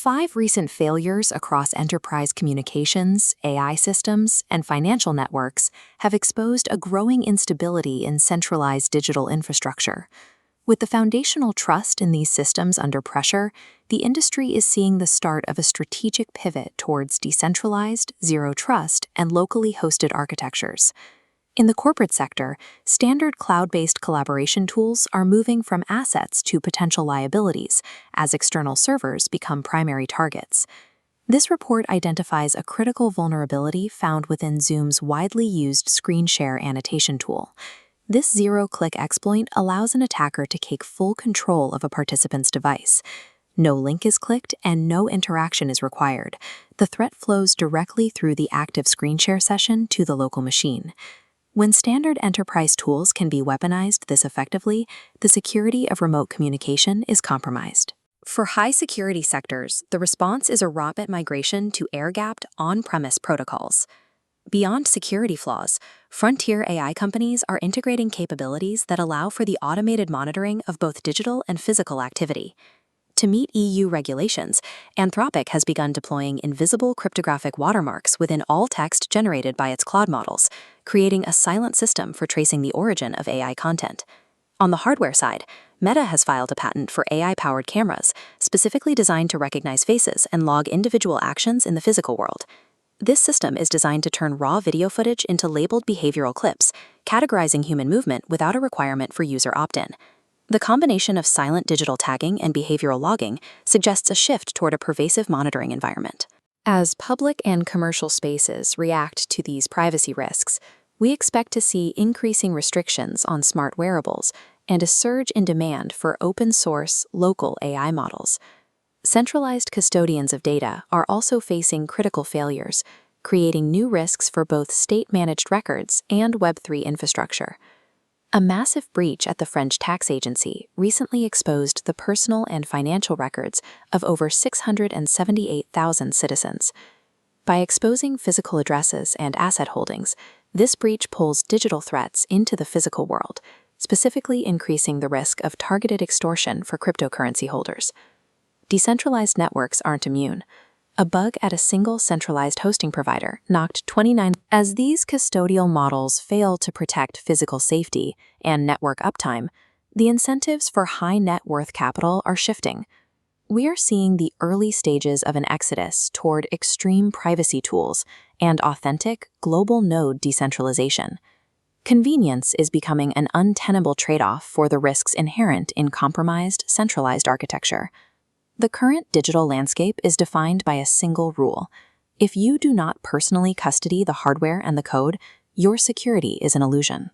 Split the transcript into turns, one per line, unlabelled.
5 recent failures across enterprise communications, AI systems, and financial networks have exposed a growing instability in centralized digital infrastructure. With the foundational trust in these systems under pressure, the industry is seeing the start of a strategic pivot towards decentralized, zero-trust, and locally hosted architectures. In the corporate sector, standard cloud-based collaboration tools are moving from assets to potential liabilities as external servers become primary targets. This report identifies a critical vulnerability found within Zoom's widely used screen share annotation tool. This zero-click exploit allows an attacker to take full control of a participant's device. No link is clicked and no interaction is required. The threat flows directly through the active screen share session to the local machine. When standard enterprise tools can be weaponized this effectively, the security of remote communication is compromised. For high-security sectors, the response is a rapid migration to air-gapped, on-premise protocols. Beyond security flaws, frontier AI companies are integrating capabilities that allow for the automated monitoring of both digital and physical activity. To meet EU regulations, Anthropic has begun deploying invisible cryptographic watermarks within all text generated by its Claude models, creating a silent system for tracing the origin of AI content. On the hardware side, Meta has filed a patent for AI-powered cameras, specifically designed to recognize faces and log individual actions in the physical world. This system is designed to turn raw video footage into labeled behavioral clips, categorizing human movement without a requirement for user opt-in. The combination of silent digital tagging and behavioral logging suggests a shift toward a pervasive monitoring environment. As public and commercial spaces react to these privacy risks, we expect to see increasing restrictions on smart wearables and a surge in demand for open-source, local AI models. Centralized custodians of data are also facing critical failures, creating new risks for both state-managed records and Web3 infrastructure. A massive breach at the French tax agency recently exposed the personal and financial records of over 678,000 citizens. By exposing physical addresses and asset holdings, this breach pulls digital threats into the physical world, specifically increasing the risk of targeted extortion for cryptocurrency holders. Decentralized networks aren't immune. A bug at a single centralized hosting provider knocked 29. As these custodial models fail to protect physical safety and network uptime, the incentives for high net worth capital are shifting. We are seeing the early stages of an exodus toward extreme privacy tools and authentic, global node decentralization. Convenience is becoming an untenable trade-off for the risks inherent in compromised, centralized architecture. The current digital landscape is defined by a single rule. If you do not personally custody the hardware and the code, your security is an illusion.